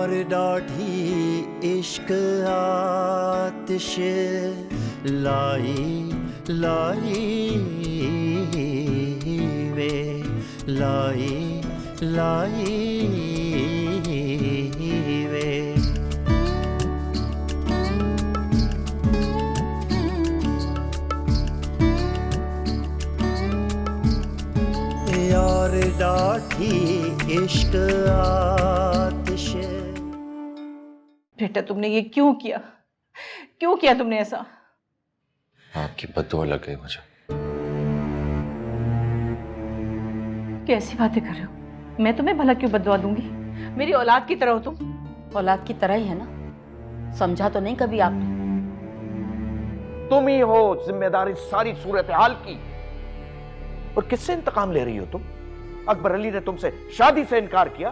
यार डाढ़ी इश्क आतिश लाई लाई वे लाई लाई वे। यार डाढ़ी इश्क आतिश। बेटा तुमने ये क्यों किया तुमने ऐसा? आपकी बद्दुआ लग गई मुझे। कैसी बातें कर रहे हो? मैं तुम्हें भला क्यों बददुआ दूंगी? मेरी औलाद की तरह हो तुम। औलाद की तरह ही है ना, समझा तो नहीं कभी आपने? तुम ही हो जिम्मेदारी सारी सूरत हाल की। और किससे इंतकाम ले रही हो तुम? अकबर अली ने तुमसे शादी से इनकार किया,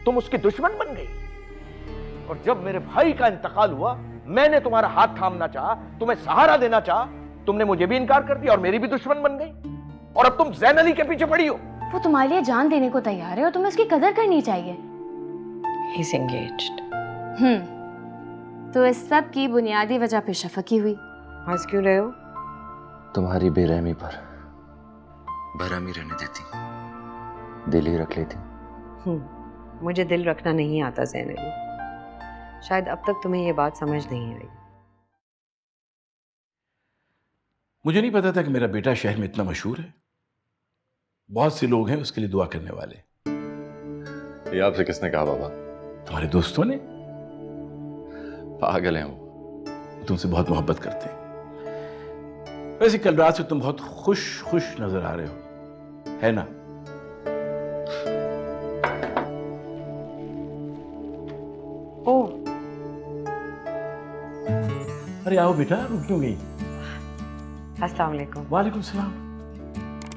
तुम उसकी दुश्मन बन गई। और जब मेरे भाई का इंतकाल हुआ, मैंने तुम्हारा हाथ थामना चाहा, तुम्हें सहारा देना चाहा, तुमने मुझे भी इनकार कर दिया और मेरी भी दुश्मन बन गई। और अब तुम जैन अली के पीछे पड़ी हो। वो तुम्हारे लिए जान देने को तैयार है और तुम्हें उसकी कदर करनी चाहिए। He's engaged. तो इस सब की बुनियादी वजह पे शफकी हुई। हंस क्यों रहे हो? तुम्हारी बेरहमी पर बेरहमी रहने देती, दिल ही रख लेती। मुझे दिल रखना नहीं आता ज़ैन अली। शायद अब तक तुम्हें ये बात समझ नहीं आई। मुझे नहीं पता था कि मेरा बेटा शहर में इतना मशहूर है। बहुत से लोग हैं उसके लिए दुआ करने वाले। ये आपसे किसने कहा बाबा? तुम्हारे दोस्तों ने। पागल हैं वो तुमसे बहुत मोहब्बत करते हैं। वैसे कल रात से तुम बहुत खुश नजर आ रहे हो, है ना? ओह, अरे आओ बेटा, रुक क्यों गई? अस्सलाम वालेकुम। वालेकुम सलाम।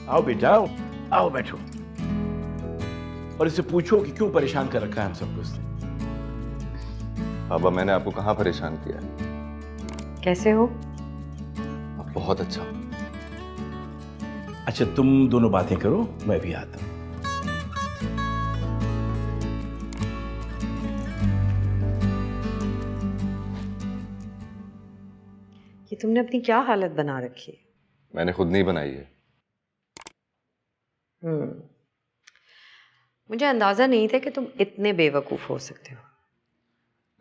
आओ बेटा, आओ बैठो। और इससे पूछो कि क्यों परेशान कर रखा है हम सबको इसने। बाबा मैंने आपको कहाँ परेशान किया है? कैसे हो? आप बहुत अच्छा। अच्छा तुम दोनों बातें करो, मैं भी आता हूं। ये तुमने अपनी क्या हालत बना रखी है? मैंने खुद नहीं बनाई है। मुझे अंदाजा नहीं था कि तुम इतने बेवकूफ हो सकते हो।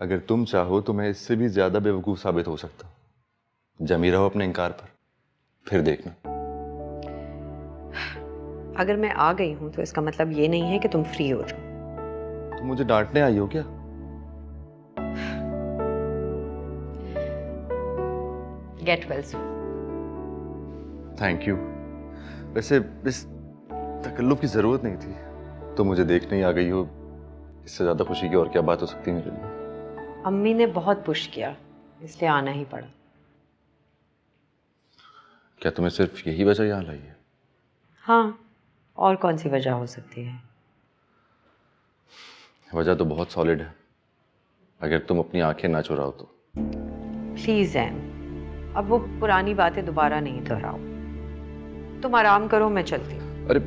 अगर तुम चाहो तो मैं इससे भी ज्यादा बेवकूफ साबित हो सकता हूँ। जमी रहो अपने इनकार पर, फिर देखना। अगर मैं आ गई हूं तो इसका मतलब ये नहीं है कि तुम फ्री हो जाओ। तुम मुझे डांटने आई हो क्या? Get well soon. Thank you. वैसे इस तकल्लुफ की जरूरत नहीं थी। तो मुझे देखने ही आ गई हो, इससे ज्यादा खुशी की और क्या बात हो सकती है मेरे लिए? अम्मी ने बहुत पुश किया, इसलिए आना ही पड़ा। क्या तुम्हें सिर्फ यही वजह यहाँ लाई है? हाँ, और कौन सी वजह हो सकती है? वजह तो बहुत सॉलिड है, अगर तुम अपनी आंखें ना चुराओ तो। प्लीज एम, अब वो पुरानी बातें दोबारा नहीं दोहराओ। तुम आराम करो, मैं चलती हूँ। अरे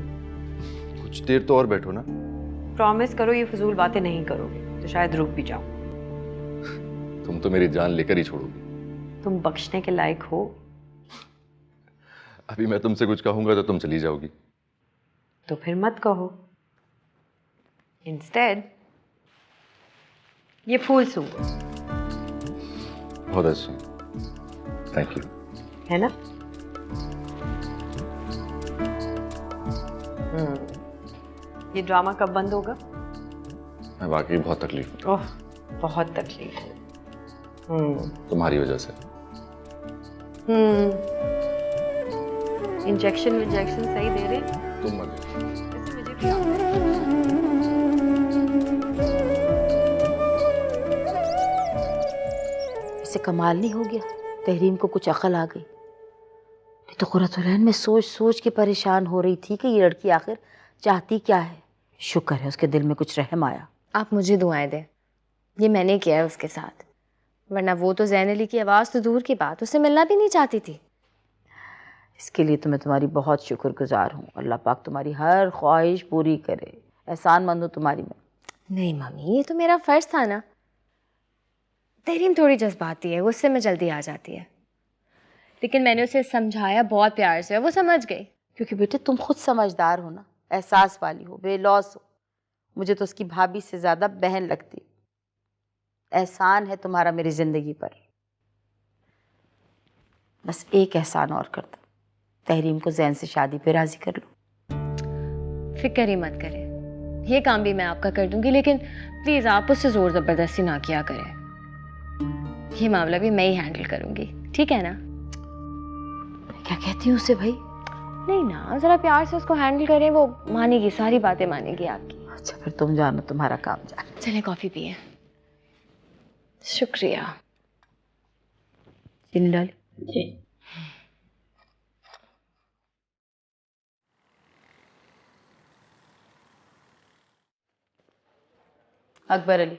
कुछ देर तो और बैठो ना। प्रॉमिस करो ये फजूल बातें नहीं करोगे तो शायद रुक भी जाऊं। तुम तो मेरी जान लेकर ही छोड़ोगी। तुम बख्शने के लायक हो। अभी मैं तुमसे कुछ कहूंगा तो तुम चली जाओगी। तो फिर मत कहो। इंस्टेड ये फूल सूंघो। बहुत अच्छी, थैंक यू। है ना? ये ड्रामा कब बंद होगा? मैं वाकई बहुत तकलीफ में। ओह, बहुत तकलीफ है। तुम्हारी वजह से। इंजेक्शन सही दे रहे? तुम मत। वैसे मुझे भी आता है। इसे कमाल नहीं हो गया, तहरीम को कुछ अकल आ गई। नहीं तो कुर्रतुलैन में सोच सोच के परेशान हो रही थी कि ये लड़की आखिर चाहती क्या है। शुक्र है उसके दिल में कुछ रहम आया। आप मुझे दुआएं दें, ये मैंने किया है उसके साथ, वरना वो तो ज़ैन अली की आवाज़ तो दूर की बात, उससे मिलना भी नहीं चाहती थी। इसके लिए तो मैं तुम्हारी बहुत शुक्रगुजार हूँ। अल्लाह पाक तुम्हारी हर ख्वाहिश पूरी करे। एहसानमंद हूँ तुम्हारी मैं। नहीं मम्मी, ये तो मेरा फर्ज था ना। तहरीम थोड़ी जज्बाती है, गुस्से में जल्दी आ जाती है, लेकिन मैंने उसे समझाया बहुत प्यार से और वो समझ गई। क्योंकि बेटे तुम खुद समझदार हो ना, एहसास वाली हो, बेलौस हो। मुझे तो उसकी भाभी से ज़्यादा बहन लगती। एहसान है तुम्हारा मेरी ज़िंदगी पर। बस एक एहसान और कर दो, तहरीम को जैन से शादी पे राज़ी कर लो। फिक्र ही मत करें, ये काम भी मैं आपका कर दूंगी, लेकिन प्लीज़ आप उससे ज़ोर ज़बरदस्ती ना किया करें। ये मामला भी मैं ही हैंडल करूंगी, ठीक है ना? क्या कहती हूँ उसे भाई? नहीं ना, ज़रा प्यार से उसको हैंडल करें, वो मानेगी, सारी बातें मानेगी आपकी। अच्छा फिर तुम जानो, तुम्हारा काम जानो। चलें कॉफ़ी पिए। शुक्रिया। चीनी डाली? जी। अकबर अली,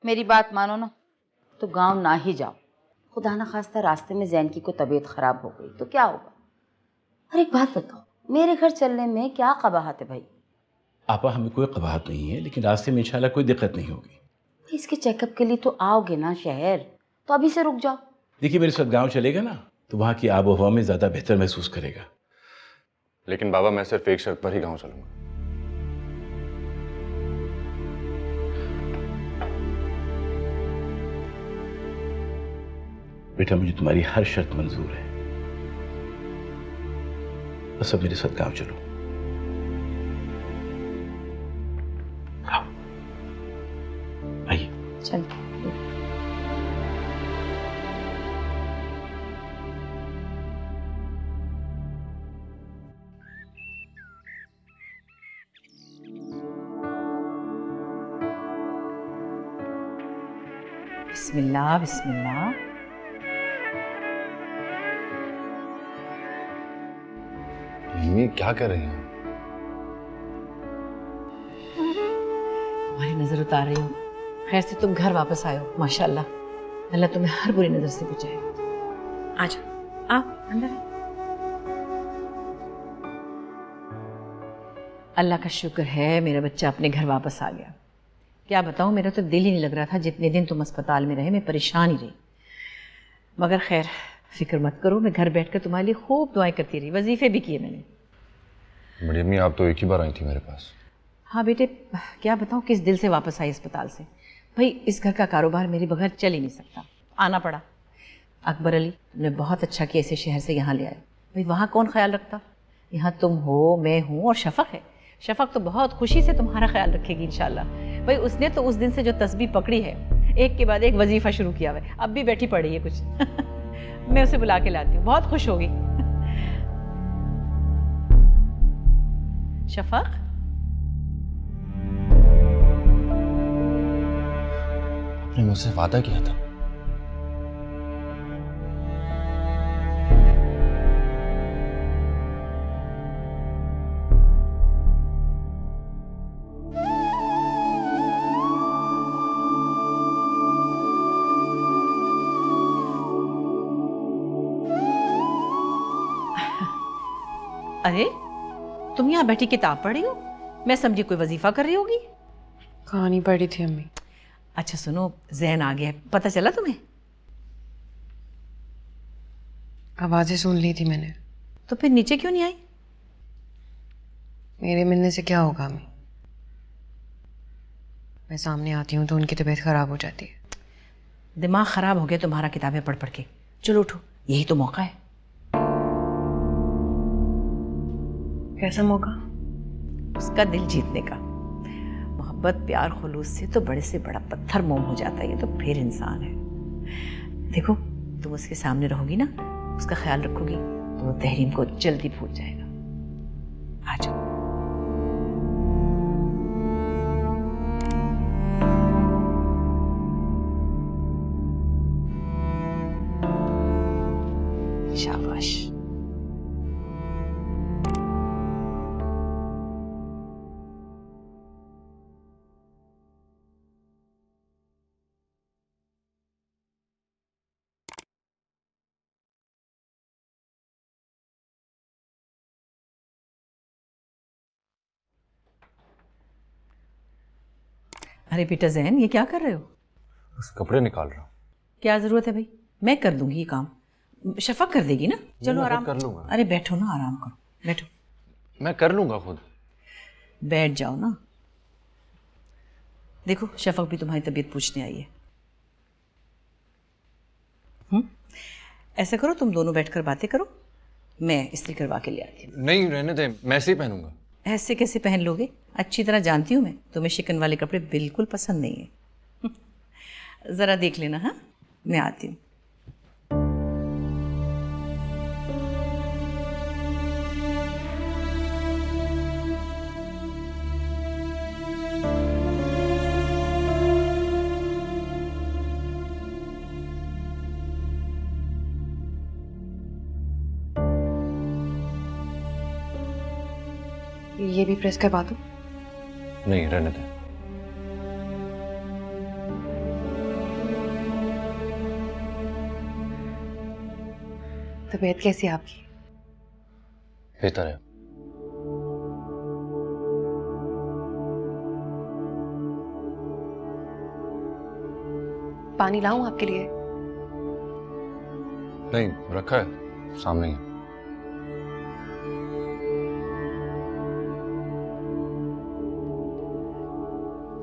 मेरी बात मानो ना तो गांव ना ही जाओ। खुदा ना खास्ता रास्ते में जैन की को तबीयत खराब हो गई तो क्या होगा? और एक बात बताओ, मेरे घर चलने में क्या कबाहत है भाई? आपा हमें कोई कबाहत नहीं है, लेकिन रास्ते में इंशाल्लाह कोई दिक्कत नहीं होगी। इसके चेकअप के लिए तो आओगे ना शहर, तो अभी से रुक जाओ। देखिए मेरे साथ गांव चलेगा ना तो वहाँ की आबो हवा में ज़्यादा बेहतर महसूस करेगा। लेकिन बाबा मैं सिर्फ एक शर्त पर ही गाँव चलूंगा। बेटा मुझे तुम्हारी हर शर्त मंजूर है, बस अब मेरे साथ गांव चलो। आओ आइए। चल बिस्मिल्लाह बिस्मिल्लाह। मम्मी क्या कर रही हैं? तुम्हारी नजर उतार रही हूँ। खैर से तुम घर वापस आए हो, माशाल्लाह। अल्लाह तुम्हें हर बुरी नजर से बचाए। आ जाओ, आओ अंदर आओ। अल्लाह का शुक्र है मेरा बच्चा अपने घर वापस आ गया। क्या बताऊँ, मेरा तो दिल ही नहीं लग रहा था। जितने दिन तुम अस्पताल में रहे मैं परेशान ही रही। मगर खैर फिक्र मत करो, मैं घर बैठकर तुम्हारे लिए खूब दुआएं करती रही, वजीफे भी किए मैंने। बड़ी अम्मी आप तो एक ही बार आई थी मेरे पास। हाँ बेटे, क्या बताऊँ किस दिल से वापस आई अस्पताल से। भाई इस घर का कारोबार मेरे बगैर चल ही नहीं सकता, आना पड़ा। अकबर अली तुमने बहुत अच्छा किया इसे शहर से यहाँ ले आए। भाई वहाँ कौन ख्याल रखता? यहाँ तुम हो, मैं हूँ और शफ़क़ है। शफ़क़ तो बहुत खुशी से तुम्हारा ख्याल रखेगी इंशाल्लाह। भाई उसने तो उस दिन से जो तस्बीह पकड़ी है, एक के बाद एक वजीफ़ा शुरू किया हुआ है, अब भी बैठी पड़ी है कुछ मैं उसे बुला के लाती हूँ, बहुत खुश होगी शफ़क़। आपने मुझसे वादा किया था। अरे तुम यहाँ बैठी किताब पढ़ रही हो? मैं समझी कोई वजीफा कर रही होगी। कहानी पढ़ी थी अम्मी। अच्छा सुनो, जैन आ गया है, पता चला तुम्हें? आवाजें सुन ली थी मैंने। तो फिर नीचे क्यों नहीं आई? मेरे मिलने से क्या होगा अम्मी? मैं सामने आती हूँ तो उनकी तबीयत खराब हो जाती है। दिमाग खराब हो गया तुम्हारा किताबें पढ़ पढ़ के। चलो उठो, यही तो मौका है। कैसा मौका? उसका दिल जीतने का। मोहब्बत प्यार खुलूस से तो बड़े से बड़ा पत्थर मोम हो जाता है, ये तो फिर इंसान है। देखो तुम उसके सामने रहोगी ना, उसका ख्याल रखोगी तो वो तहरीम को जल्दी भूल जाएगा। आ जाओ। शाबाश। अरे बेटा जैन, ये क्या कर रहे हो? बस कपड़े निकाल रहा हूँ। क्या जरूरत है भाई, मैं कर दूंगी ये काम, शफक कर देगी ना। चलो आराम कर लूंगा। अरे बैठो ना, आराम करो, बैठो। मैं कर लूंगा खुद। बैठ जाओ ना। देखो शफक भी तुम्हारी तबीयत पूछने आई है। ऐसा करो, तुम दोनों बैठकर बातें करो, मैं इस्त्री करवा के ले आती हूँ। नहीं रहने दे, मैं ऐसे ही पहनूंगा। ऐसे कैसे पहन लोगे? अच्छी तरह जानती हूँ मैं, तुम्हें शिकन वाले कपड़े बिल्कुल पसंद नहीं है। ज़रा देख लेना। हाँ, मैं आती हूँ। ये भी प्रेस करवा दूं? नहीं रहने दे। तबीयत कैसी है आपकी? बेहतर है। पानी लाऊं आपके लिए? नहीं, रखा है सामने ही।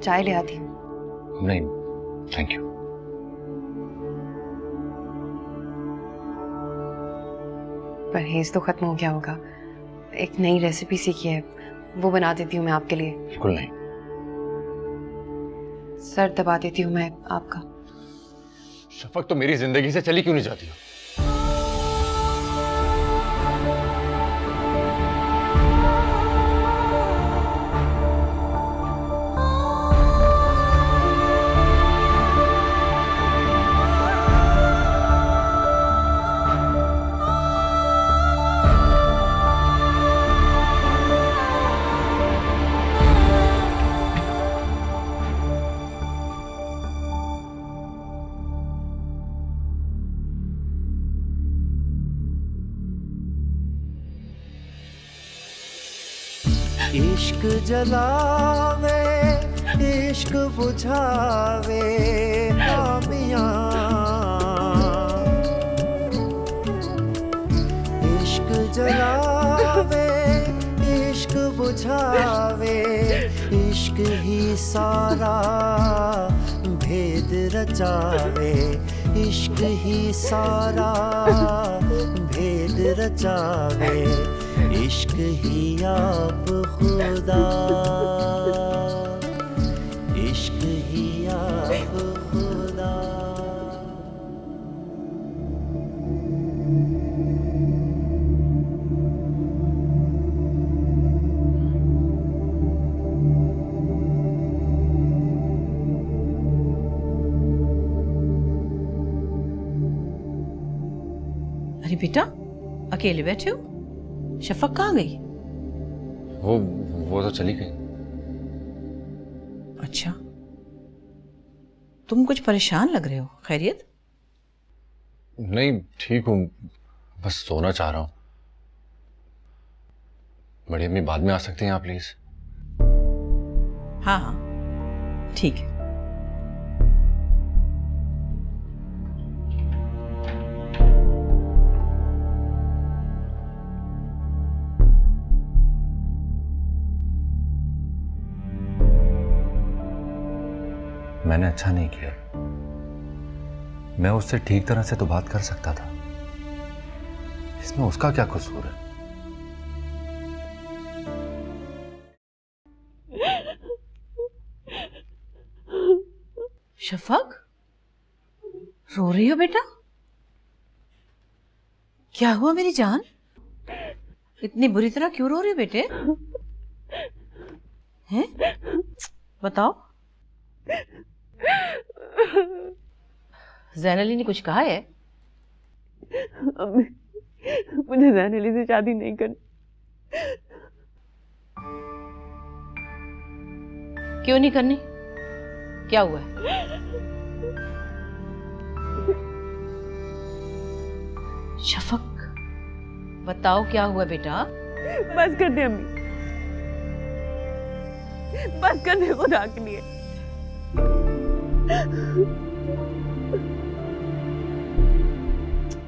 चाय ले आती हूँ। नहीं थैंक यू। परहेज तो खत्म हो गया होगा, एक नई रेसिपी सीखी है, वो बना देती हूँ मैं आपके लिए। बिल्कुल नहीं। सर दबा देती हूँ मैं आपका। शफक तो मेरी जिंदगी से चली क्यों नहीं जाती हो? इश्क जलावे इश्क बुझावे खामियां, इश्क जलावे इश्क बुझावे, इश्क ही सारा भेद रचावे, इश्क ही सारा भेद रचावे, इश्क ही आप खुदा, इश्क ही आप खुदा। अरे बेटा, अकेले बैठे हो? शफक कहाँ गई? वो तो चली गई। अच्छा, तुम कुछ परेशान लग रहे हो, खैरियत? नहीं ठीक हूँ, बस सोना चाह रहा हूँ। बड़ी अम्मी बाद में आ सकती हैं आप प्लीज? हाँ हाँ ठीक है। मैंने अच्छा नहीं किया। मैं उससे ठीक तरह से तो बात कर सकता था, इसमें उसका क्या कसूर है? शफक, रो रही हो बेटा? क्या हुआ मेरी जान? इतनी बुरी तरह क्यों रो रही हो बेटे? हैं? बताओ। जैन अली ने कुछ कहा है? अम्मी, मुझे जैन अली से शादी नहीं करनी। क्यों नहीं करनी? क्या हुआ है? शफक, बताओ क्या हुआ बेटा? बस कर दे अम्मी, बस कर दे खुदा के लिए।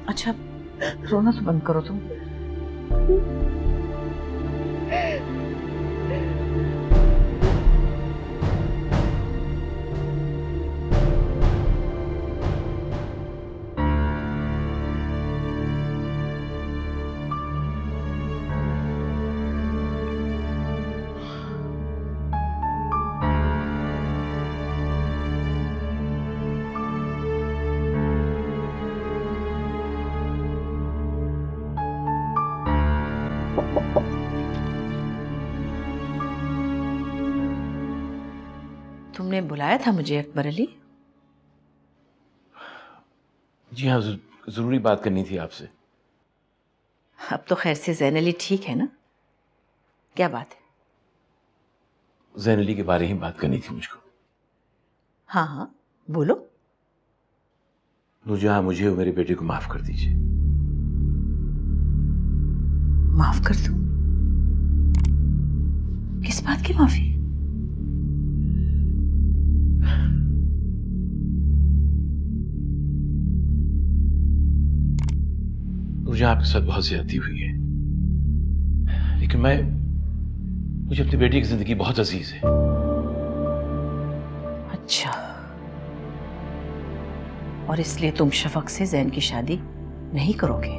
अच्छा रोना तो बंद करो तुम। तुमने बुलाया था मुझे अकबर अली? जी हाँ, जरूरी बात करनी थी आपसे। अब तो खैर से ज़ैन अली ठीक है ना? क्या बात है? ज़ैन अली के बारे ही बात करनी थी मुझको। हाँ हाँ बोलो। नूरजहां, मुझे और मेरे बेटे को माफ कर दीजिए। माफ कर दूं? किस बात की माफी? नूरजहां, आपके साथ बहुत ज्यादती हुई है, लेकिन मुझे अपनी बेटी की जिंदगी बहुत अजीज है। अच्छा, और इसलिए तुम शफक से ज़ैन की शादी नहीं करोगे?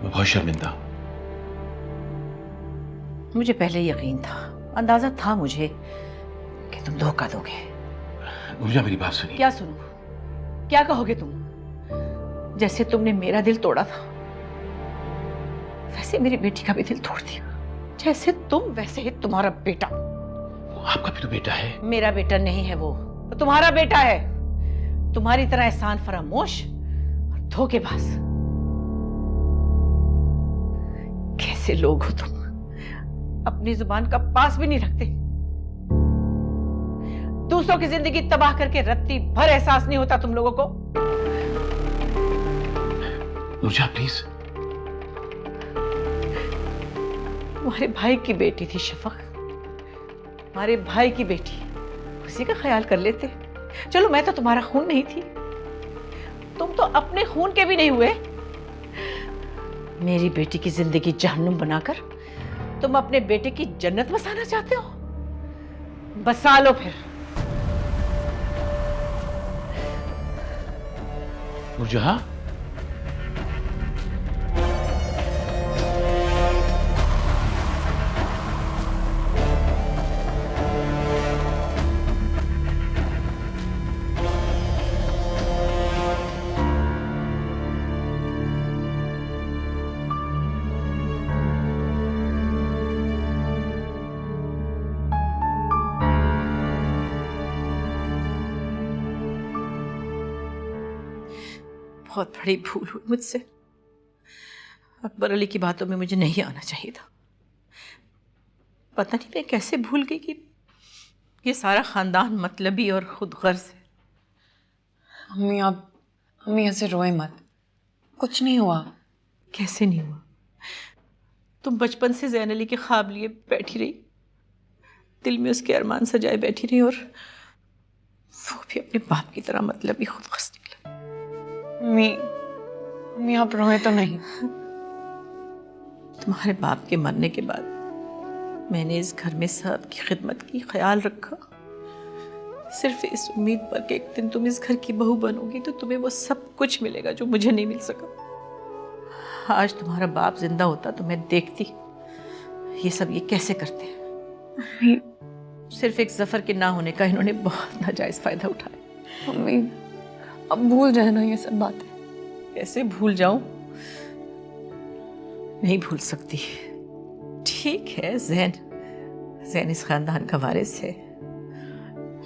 मैं बहुत शर्मिंदा हूं। मुझे पहले यकीन था, अंदाजा था मुझे कि तुम धोखा दोगे। नूरजहां, मेरी बात सुनिए। क्या सुनूं? क्या कहोगे तुम? जैसे तुमने मेरा दिल तोड़ा था, वैसे मेरी बेटी का भी दिल तोड़ दिया। जैसे तुम वैसे ही तुम्हारा बेटा। आपका भी तो बेटा है। मेरा बेटा नहीं है वो तुम्हारा बेटा है। तुम्हारी तरह एहसान फरामोश और धोखेबाज। कैसे लोग हो तुम? अपनी जुबान का पास भी नहीं रखते। दूसरों की जिंदगी तबाह करके रत्ती भर एहसास नहीं होता तुम लोगों को? नूरजहां, प्लीज। तुम्हारे भाई की बेटी थी शफक, हमारे भाई की बेटी, उसी का ख्याल कर लेते। चलो मैं तो तुम्हारा खून नहीं थी, तुम तो अपने खून के भी नहीं हुए। मेरी बेटी की जिंदगी जहन्नुम बनाकर तुम अपने बेटे की जन्नत बसाना चाहते हो? बसा लो फिर। नूरजहां, बहुत बड़ी भूल हुई मुझसे। अकबर अली की बातों में मुझे नहीं आना चाहिए था। पता नहीं मैं कैसे भूल गई कि ये सारा खानदान मतलबी और खुदगर्ज है। अम्मी ऐसे रोए मत, कुछ नहीं हुआ। कैसे नहीं हुआ? तुम बचपन से ज़ैन अली के ख्वाब लिए बैठी रही, दिल में उसके अरमान सजाए बैठी रही, और वो भी अपने बाप की तरह मतलबी खुदगर्ज निकला। अम्मी आप रोए तो नहीं? तुम्हारे बाप के मरने के बाद मैंने इस घर में सबकी खिदमत की, ख्याल रखा, सिर्फ इस उम्मीद पर कि एक दिन तुम इस घर की बहू बनोगी तो तुम्हें वो सब कुछ मिलेगा जो मुझे नहीं मिल सका। आज तुम्हारा बाप जिंदा होता तो मैं देखती ये सब ये कैसे करते हैं। सिर्फ एक जफर के ना होने का इन्होंने बहुत नाजायज फायदा उठाया। अम्मी अब भूल जाए ना ये सब बातें। कैसे भूल जाऊं? नहीं भूल सकती। ठीक है, ज़ैन इस खानदान का वारिस है,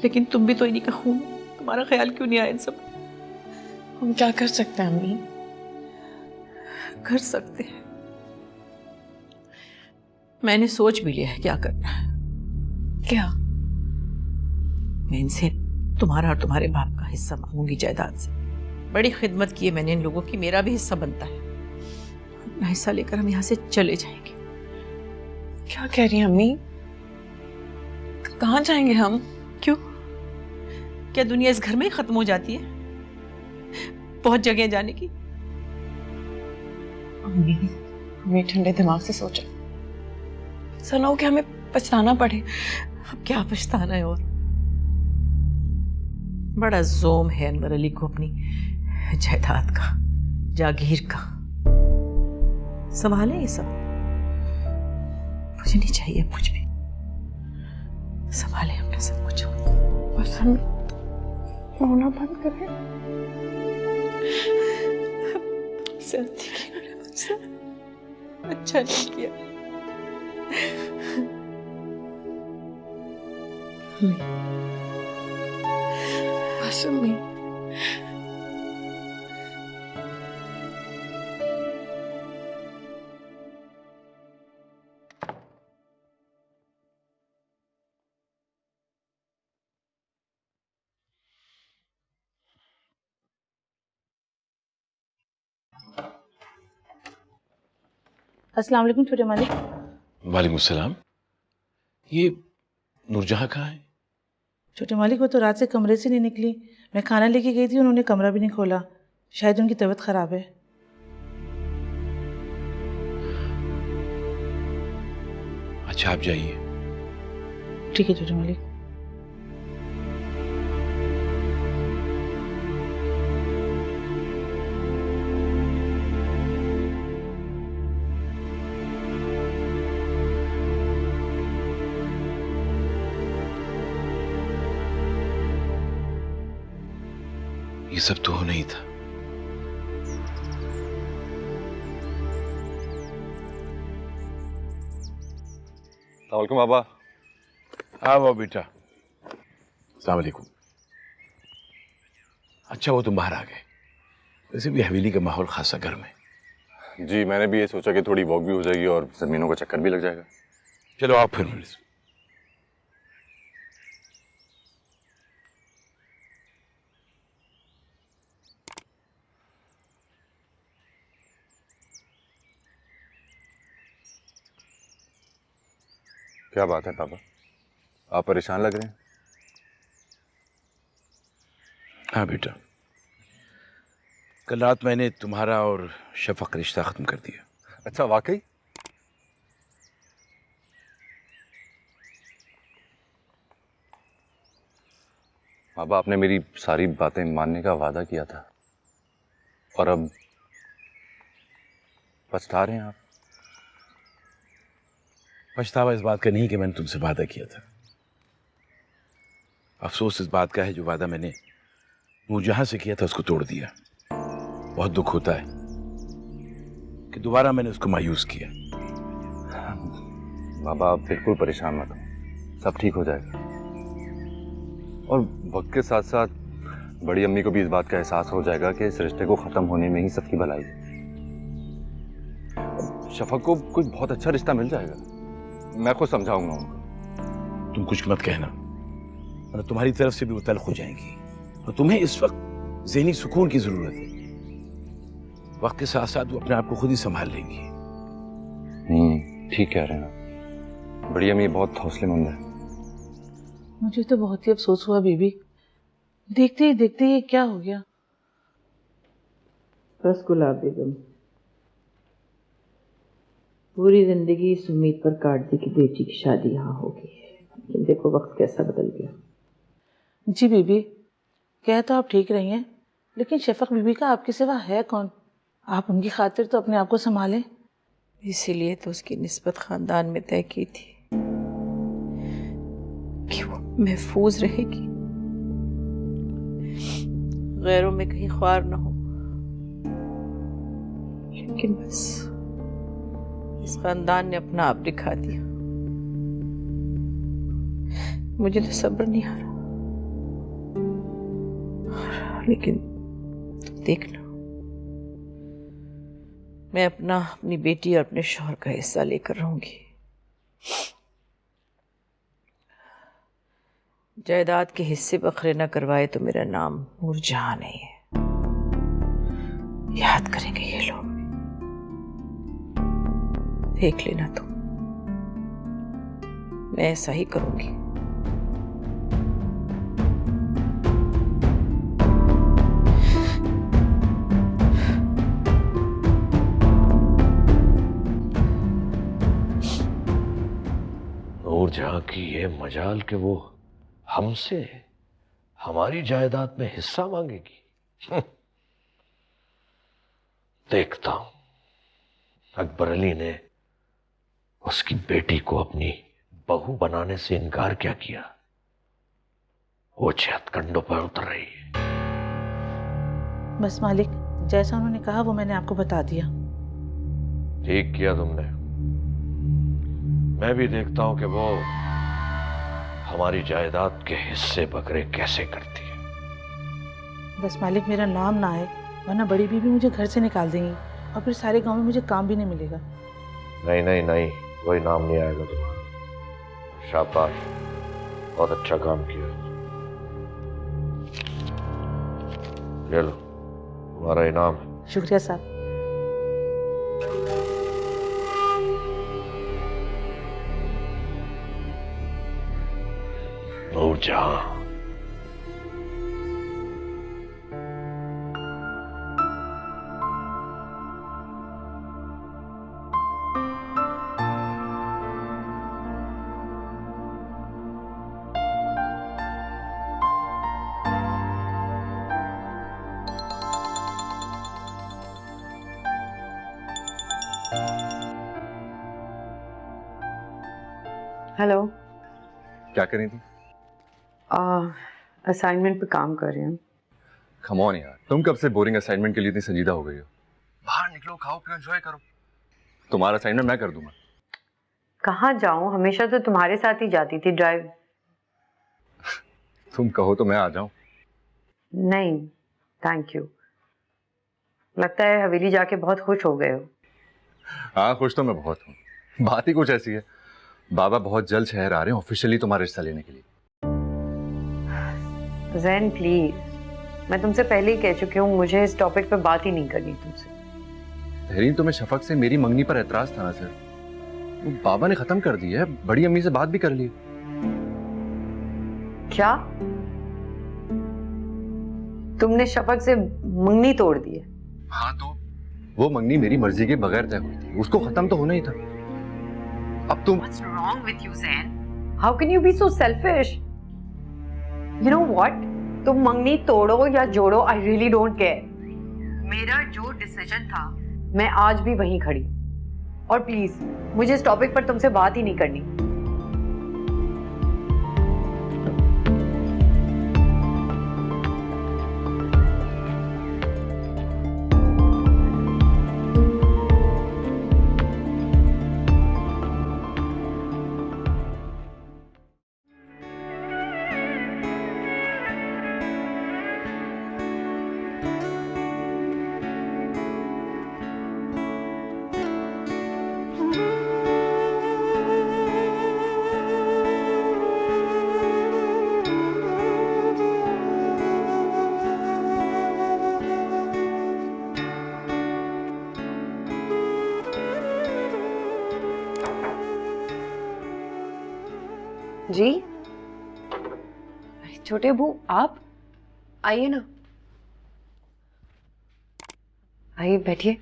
लेकिन तुम भी तो इन्हीं का खून, तुम्हारा ख्याल क्यों नहीं आया इन सब? हम क्या कर सकते हैं अम्मी? कर सकते हैं। मैंने सोच भी लिया है क्या करना है। क्या? मैं इनसे तुम्हारा और तुम्हारे बाप का हिस्सा मांगूंगी जायदाद से। बड़ी खिदमत की है मैंने इन लोगों की, मेरा भी हिस्सा बनता है। अपना हिस्सा लेकर हम यहाँ से चले जाएंगे। क्या कह रही हैं अम्मी? कहाँ जाएंगे हम? क्यों? क्या दुनिया इस घर में ही खत्म हो जाती है? बहुत जगह जाने की। हमें ठंडे दिमाग से सोचा, ऐसा ना हो कि हमें पछताना पड़े। अब क्या पछताना है? और बड़ा जोम है अनवर अली को अपनी जायदाद का, जागीर का। संभाले ये सब। मुझे नहीं चाहिए कुछ भी। संभाले अपना सब कुछ। बस हम रोना बंद करें। अच्छा नहीं किया। बस अम्मी, अस्सलाम वालेकुम छोटे मालिक। वालेकुम सलाम। ये नूरजहां कहाँ है? छोटे मालिक वो तो रात से कमरे से नहीं निकली। मैं खाना लेके गई थी, उन्होंने कमरा भी नहीं खोला। शायद उनकी तबीयत खराब है। अच्छा आप जाइए। ठीक है छोटे मालिक। ये सब तो होना ही था। अस्सलाम बाबा। आओ बेटा। अस्सलाम वालेकुम। अच्छा वो तुम बाहर आ गए। वैसे भी हवेली का माहौल खासा गर्म है। जी मैंने भी ये सोचा कि थोड़ी वॉक भी हो जाएगी और जमीनों का चक्कर भी लग जाएगा। चलो आप फिर मेरे से। क्या बात है पापा, आप परेशान लग रहे हैं? हाँ बेटा, कल रात मैंने तुम्हारा और शफक रिश्ता खत्म कर दिया। अच्छा वाकई? बाबा आपने मेरी सारी बातें मानने का वादा किया था और अब पछता रहे हैं आप। पछतावा इस बात का नहीं कि मैंने तुमसे वादा किया था। अफसोस इस बात का है जो वादा मैंने नूरजहां से किया था उसको तोड़ दिया। बहुत दुख होता है कि दोबारा मैंने उसको मायूस किया। बाबा आप बिल्कुल परेशान मत हो, सब ठीक हो जाएगा। और वक्त के साथ साथ बड़ी अम्मी को भी इस बात का एहसास हो जाएगा कि इस रिश्ते को खत्म होने में ही सबकी भलाई है। शफक को कोई बहुत अच्छा रिश्ता मिल जाएगा, मैं खुद समझाऊंगा उनको। तुम कुछ मत कहना, वरना तुम्हारी तरफ से भी वो तल्ख हो जाएंगी। और तुम्हें इस वक्त ज़हनी सुकून की जरूरत है। वक्त के साथ साथ वो अपने आप को खुद ही संभाल लेंगी। ठीक कह रहे हैं, बड़ी अम्मी बहुत हौसलेमंद है। मुझे तो बहुत ही अफसोस हुआ बीबी, देखते ही देखते ये क्या हो गया। बस गुलाब बेगम पूरी जिंदगी इस उम्मीद पर काट दी कि बेटी की शादी यहाँ होगी, लेकिन देखो वक्त कैसा बदल गया। जी बीबी, कह तो आप ठीक रही हैं, लेकिन शफक बीबी का आपके सिवा है कौन? आप उनकी खातिर तो अपने आप को संभालें। इसीलिए तो उसकी निस्बत खानदान में तय की थी कि वो महफूज रहेगी, गैरों में कहीं ख्वार न हो। लेकिन बस इस खानदान ने अपना आप दिखा दिया। मुझे तो सब्र नहीं आ रहा, लेकिन तुम देखना, मैं अपनी बेटी और अपने शौहर का हिस्सा लेकर रहूंगी। जायदाद के हिस्से बखरे न करवाए तो मेरा नाम नूरजहां नहीं है। याद करेंगे ये लोग, देख लेना तुम, मैं ऐसा ही करूंगी। ना की ये मजाल कि वो हमसे हमारी जायदाद में हिस्सा मांगेगी। देखता हूं अकबर अली ने उसकी बेटी को अपनी बहू बनाने से इनकार क्या किया। वो हथकंडों पर उतर रही है। बस मालिक, जैसा उन्होंने कहा वो मैंने आपको बता दिया। ठीक किया तुमने। मैं भी देखता हूं कि वो हमारी जायदाद के हिस्से बकरे कैसे करती है। बस मालिक मेरा नाम ना आए, वरना बड़ी बीबी मुझे घर से निकाल देंगी और फिर सारे गांव में मुझे काम भी नहीं मिलेगा। नहीं नहीं नहीं, कोई नाम नहीं आएगा तुम्हारा। शाबाश, बहुत अच्छा काम किया। ले लो तुम्हारा इनाम। शुक्रिया साहब। नूरजहां, हेलो। क्या कर रही थी? असाइनमेंट पे काम कर रही हूँ। कम ऑन यार, तुम कब से बोरिंग असाइनमेंट के लिए इतनी संजीदा हो गई हो? बाहर निकलो, खाओ पियो, एंजॉय करो। तुम्हारा असाइनमेंट मैं कर दूंगा। कहाँ जाऊँ? हमेशा तो तुम्हारे साथ ही जाती थी ड्राइव। तुम कहो तो मैं आ जाऊं। नहीं थैंक यू। लगता है हवेली जाके बहुत खुश हो गए हो। हाँ, खुश तो मैं बहुत हूँ। बात ही कुछ ऐसी है, बाबा बहुत जल्द शहर आ रहे हैं ऑफिशियली तुम्हारा रिश्ता लेने के लिए। ज़ैन प्लीज, मैं तुमसे पहले ही कह चुकी हूँ, मुझे इस टॉपिक पे बात ही नहीं करनी तुमसे। तहरीन, तुम्हें शफक से मेरी मंगनी पर एतराज था ना सर? वो बाबा ने खत्म कर दी है, बड़ी अम्मी से बात भी कर ली। क्या तुमने शफक से मंगनी तोड़ दी है? हाँ, तो वो मंगनी मेरी मर्जी के बगैर तय हुई थी, उसको खत्म तो होना ही था। अब तुम What's wrong with you, Zain? How can you be so selfish? You know what? तुम मंगनी तोड़ो या जोड़ो, I really don't care. मेरा जो डिसीजन था, मैं आज भी वहीं खड़ी। और प्लीज मुझे इस टॉपिक पर तुमसे बात ही नहीं करनी। जी छोटे अबू, आप आइए ना, आइए बैठिए।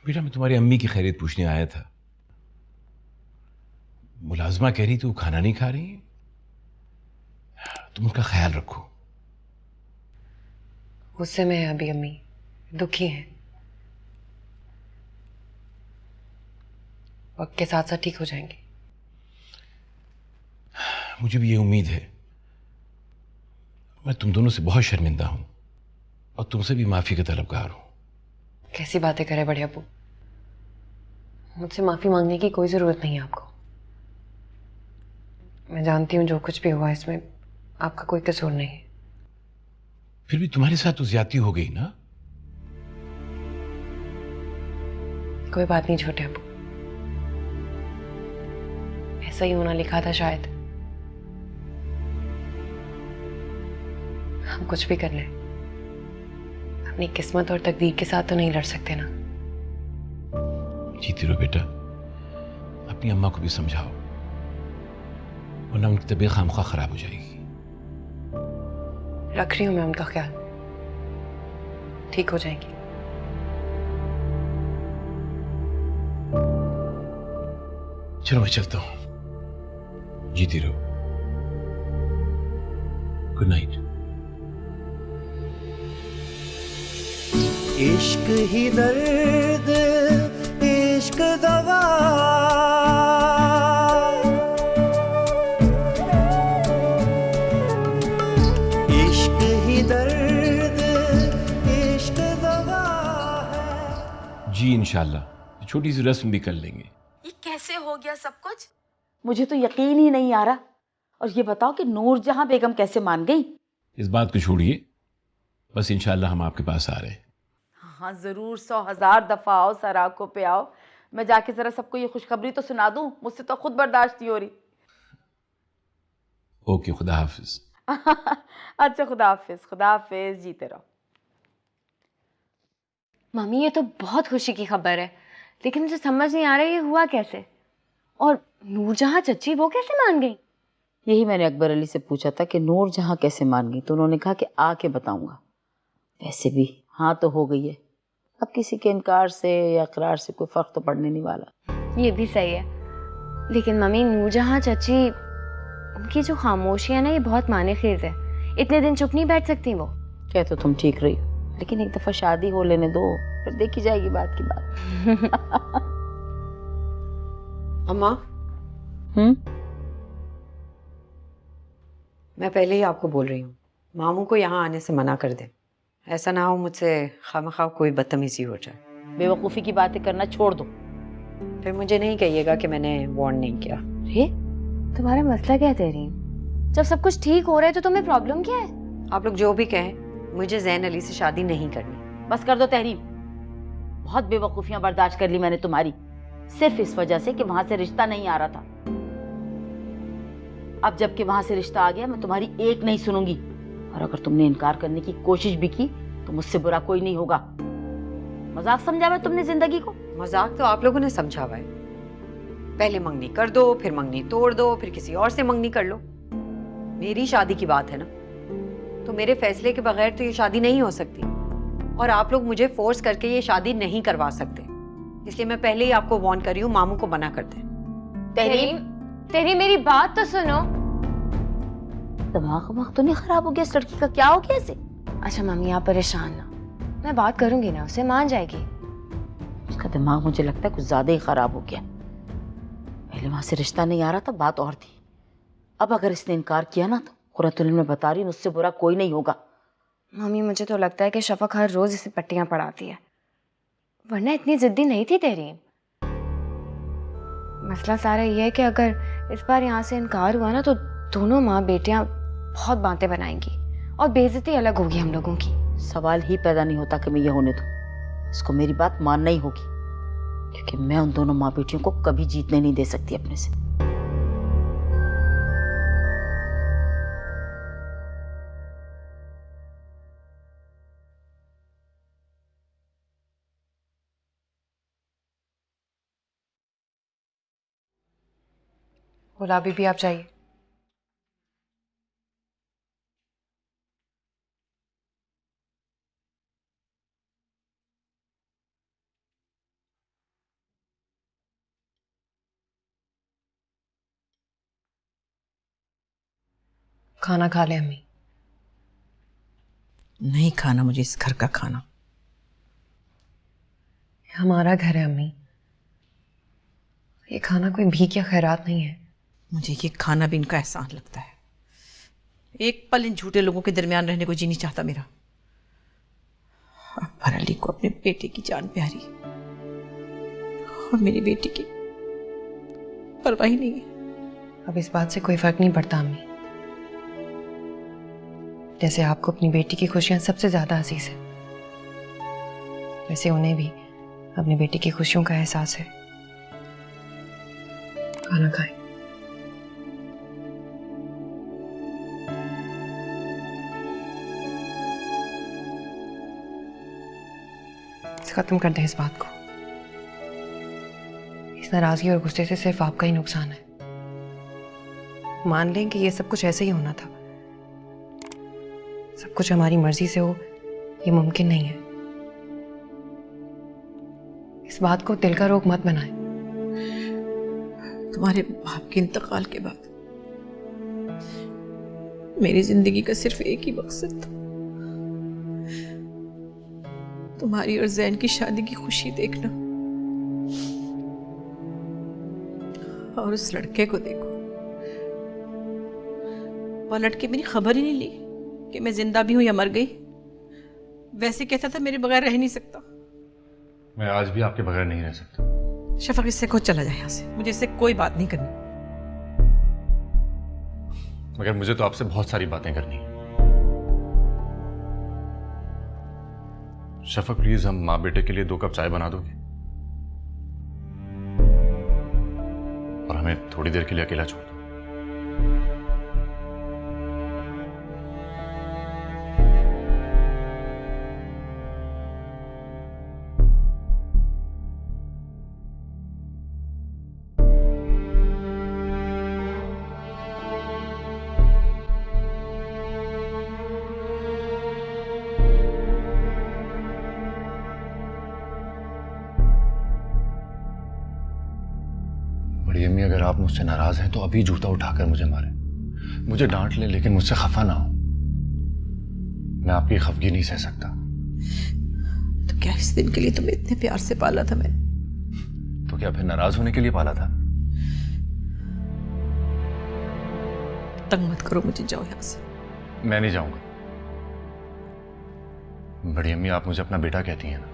बेटा, मैं तुम्हारी अम्मी की खैरियत पूछने आया था। मुलाजमा कह रही थी वो खाना नहीं खा रही, तुम उनका ख्याल रखो। गुस्से में है अभी अम्मी, दुखी हैं। वक्त के साथ साथ ठीक हो जाएंगे। मुझे भी ये उम्मीद है। मैं तुम दोनों से बहुत शर्मिंदा हूं और तुमसे भी माफी का तलबगार हूं। कैसी बातें करे बड़े अब्बू, मुझसे माफी मांगने की कोई जरूरत नहीं है आपको। मैं जानती हूँ जो कुछ भी हुआ इसमें आपका कोई कसूर नहीं है। फिर भी तुम्हारे साथ तो ज्यादती हो गई ना। कोई बात नहीं छोटे अब्बू, ऐसा ही होना लिखा था शायद। हम कुछ भी कर लें, अपनी किस्मत और तकदीर के साथ तो नहीं लड़ सकते ना। जीती रहो बेटा, अपनी अम्मा को भी समझाओ, वरना उनकी तबीयत खामख्वाह खराब हो जाएगी। रख रही हूँ मैं उनका ख्याल, ठीक हो जाएंगी। चलो मैं चलता हूँ, जीती रहो। Good night. इश्क ही दर्द, इश्क दवा, इश्क ही दर्द, इश्क दवा है। जी इंशाल्लाह छोटी सी रस्म भी कर लेंगे। ये कैसे हो गया सब कुछ? मुझे तो यकीन ही नहीं आ रहा। और ये बताओ कि नूरजहां बेगम कैसे मान गई? इस बात को छोड़िए, बस इंशाल्लाह हम आपके पास आ रहे हैं। हाँ ज़रूर, 100,000 दफ़ा आओ, सर आंखों पे आओ। मैं जाके ज़रा सबको ये खुशखबरी तो सुना दूँ, मुझसे तो खुद बर्दाश्त नहीं हो रही। ओके, खुदा हाफिज। अच्छा खुदा हाफिज, जीते रहो। मम्मी ये तो बहुत खुशी की खबर है, लेकिन मुझे समझ नहीं आ रहा ये हुआ कैसे। और नूरजहां चची वो कैसे मान गई? यही मैंने अकबर अली से पूछा था कि नूरजहां कैसे मान गई, तो उन्होंने कहा कि आके बताऊंगा। वैसे भी हाँ तो हो गई है, अब किसी के इनकार से या इकरार से कोई फर्क तो पड़ने नहीं वाला। ये भी सही है, लेकिन मम्मी नूरजहां चची उनकी जो खामोशी है ना, ये बहुत माने खेज है। इतने दिन चुप नहीं बैठ सकती वो। कह तो तुम ठीक रही हो, लेकिन एक दफा शादी हो लेने दो, फिर देखी जाएगी बात की बात। अम्मा, मैं पहले ही आपको बोल रही हूँ, मामू को यहाँ आने से मना कर दे। ऐसा ना हो मुझसे खामखा कोई बदतमीजी हो जाए। बेवकूफ़ी की बातें करना छोड़ दो, फिर मुझे नहीं कहिएगा कि मैंने वार्न नहीं किया। ये तुम्हारा मसला क्या है तेरी? जब सब कुछ ठीक हो रहा है तो तुम्हें प्रॉब्लम क्या है? आप लोग जो भी कहें, मुझे ज़ैन अली से शादी नहीं करनी। बस कर दो तहरीम, बहुत बेवकूफ़ियाँ बर्दाश्त कर ली मैंने तुम्हारी, सिर्फ इस वजह से कि वहां से रिश्ता नहीं आ रहा था। अब जबकि वहां से रिश्ता आ गया, मैं तुम्हारी एक नहीं सुनूंगी। और अगर तुमने इनकार करने की कोशिश भी की तो मुझसे बुरा कोई नहीं होगा। मजाक समझा हुआ तुमने जिंदगी को? मजाक तो आप लोगों ने समझा हुआ है। पहले मंगनी कर दो, फिर मंगनी तोड़ दो, फिर किसी और से मंगनी कर लो। मेरी शादी की बात है ना, तो मेरे फैसले के बगैर तो ये शादी नहीं हो सकती, और आप लोग मुझे फोर्स करके ये शादी नहीं करवा सकते। इसलिए मैं पहले ही आपको वार्न कर रही हूँ, मामू को मना कर दे। तेरी मेरी बात तो सुनो। दिमाग तो नहीं खराब हो गया इस लड़की का? क्या हो गया इसे? अच्छा मम्मी आप परेशान ना, मैं बात करूंगी ना, उसे मान जाएगी। उसका दिमाग मुझे लगता है कुछ ज्यादा ही खराब हो गया। पहले वहां से रिश्ता नहीं आ रहा था, बात और थी। अब अगर इसने इनकार किया ना, तो कुर्रतुल में बता रही, मुझसे बुरा कोई नहीं होगा। मम्मी मुझे तो लगता है कि शफक हर रोज इसे पट्टियां पढ़ाती है, वरना इतनी जिद्दी नहीं थी तेरी। मसला सारा ये है कि अगर इस बार यहाँ से इनकार हुआ ना, तो दोनों माँ बेटियां बहुत बातें बनाएंगी और बेइज्जती अलग होगी हम लोगों की। सवाल ही पैदा नहीं होता कि मैं ये होने दूं। इसको मेरी बात मानना ही होगी, क्योंकि मैं उन दोनों माँ बेटियों को कभी जीतने नहीं दे सकती अपने से। गुलाबी भी आप चाहिए? खाना खा ले अम्मी। नहीं खाना मुझे इस घर का खाना। हमारा घर है अम्मी, ये खाना कोई भीख या खैरात नहीं है। मुझे ये खाना भी इनका एहसान लगता है। एक पल इन झूठे लोगों के दरमियान रहने को जी नहीं चाहता मेरा। अकबर अली को अपने बेटे की जान प्यारी और मेरी बेटी की परवाह ही नहीं है। अब इस बात से कोई फर्क नहीं पड़ता अम्मी। जैसे आपको अपनी बेटी की खुशियां सबसे ज्यादा अजीज है, वैसे उन्हें भी अपनी बेटी की खुशियों का एहसास है। खाना खाएं। खत्म कर दें इस बात को। इस नाराजगी और गुस्से से सिर्फ आपका ही नुकसान है। मान लें कि ये सब कुछ ऐसे ही होना था, सब कुछ हमारी मर्जी से हो ये मुमकिन नहीं है। इस बात को दिल का रोग मत बनाए। तुम्हारे बाप के इंतकाल के बाद मेरी जिंदगी का सिर्फ एक ही मकसद था, तुम्हारी और जैन की शादी की खुशी देखना। और उस लड़के को देखो, पलट के मेरी खबर ही नहीं ली कि मैं जिंदा भी हूं या मर गई। वैसे कहता था मेरे बगैर रह नहीं सकता। मैं आज भी आपके बगैर नहीं रह सकता। शफक, इससे खुद चला जाए यहाँ से, मुझे इससे कोई बात नहीं करनी। मगर मुझे तो आपसे बहुत सारी बातें करनी है। शफक प्लीज, हम माँ बेटे के लिए 2 कप चाय बना दोगे और हमें थोड़ी देर के लिए अकेला छोड़ दो। बड़ी अम्मी, अगर आप मुझसे नाराज हैं तो अभी जूता उठाकर मुझे मारें, मुझे डांट ले, लेकिन मुझसे खफा ना हो। मैं आपकी खफगी नहीं सह सकता। तो क्या इस दिन के लिए तुम्हें इतने प्यार से पाला था मैंने? तो क्या फिर नाराज होने के लिए पाला था? तंग मत करो मुझे, जाओ यहाँ से। मैं नहीं जाऊंगा। बड़ी अम्मी, आप मुझे अपना बेटा कहती हैं ना,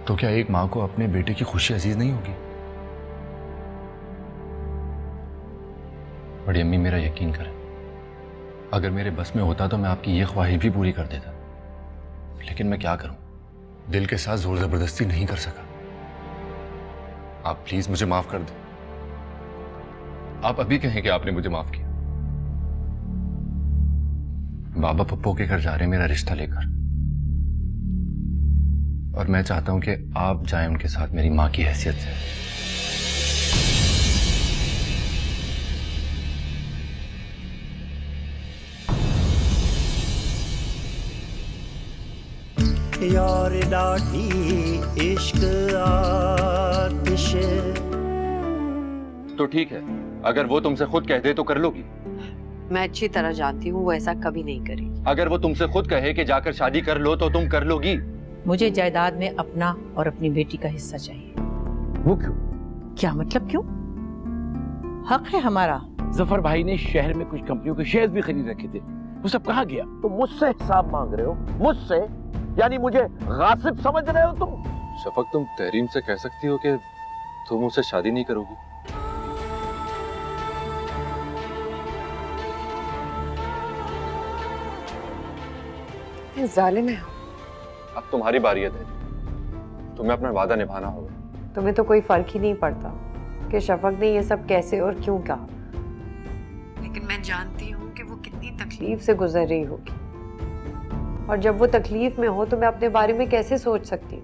तो क्या एक माँ को अपने बेटे की खुशी अजीज नहीं होगी? बड़ी अम्मी, मेरा यकीन करें, अगर मेरे बस में होता तो मैं आपकी ये ख्वाहिश भी पूरी कर देता, लेकिन मैं क्या करूं, दिल के साथ जोर जबरदस्ती नहीं कर सका। आप प्लीज मुझे माफ कर दो। आप अभी कहें कि आपने मुझे माफ किया। बाबा पप्पो के घर जा रहे हैं मेरा रिश्ता लेकर, और मैं चाहता हूं कि आप जाएं उनके साथ मेरी मां की हैसियत से। यार लाठी इश्क आतिश। तो ठीक है, अगर वो तुमसे खुद कह दे तो कर लोगी? मैं अच्छी तरह जानती हूँ वो ऐसा कभी नहीं करेगी। अगर वो तुमसे खुद कहे कि जाकर शादी कर लो तो तुम कर लोगी? मुझे जायदाद में अपना और अपनी बेटी का हिस्सा चाहिए। वो क्यों? क्या मतलब क्यों? हक है हमारा। जफर भाई ने शहर में कुछ कंपनियों के शेयर्स भी खरीद रखे थे, वो सब कहाँ गया? तुम मुझसे हिसाब मांग रहे हो? मुझसे? यानी मुझे गासिब समझ रहे हो तुम? शफक, तुम तहरीम से कह सकती हो कि तुम मुझसे शादी नहीं करोगी। जालिम है। अब तुम्हारी बारी है तहरीम, तुम्हें अपना वादा निभाना होगा। तुम्हें तो कोई फर्क ही नहीं पड़ता कि शफक ने ये सब कैसे और क्यों कहा, लेकिन मैं जानती हूँ कि वो कितनी तकलीफ से गुजर रही होगी, और जब वो तकलीफ में हो तो मैं अपने बारे में कैसे सोच सकती हूँ?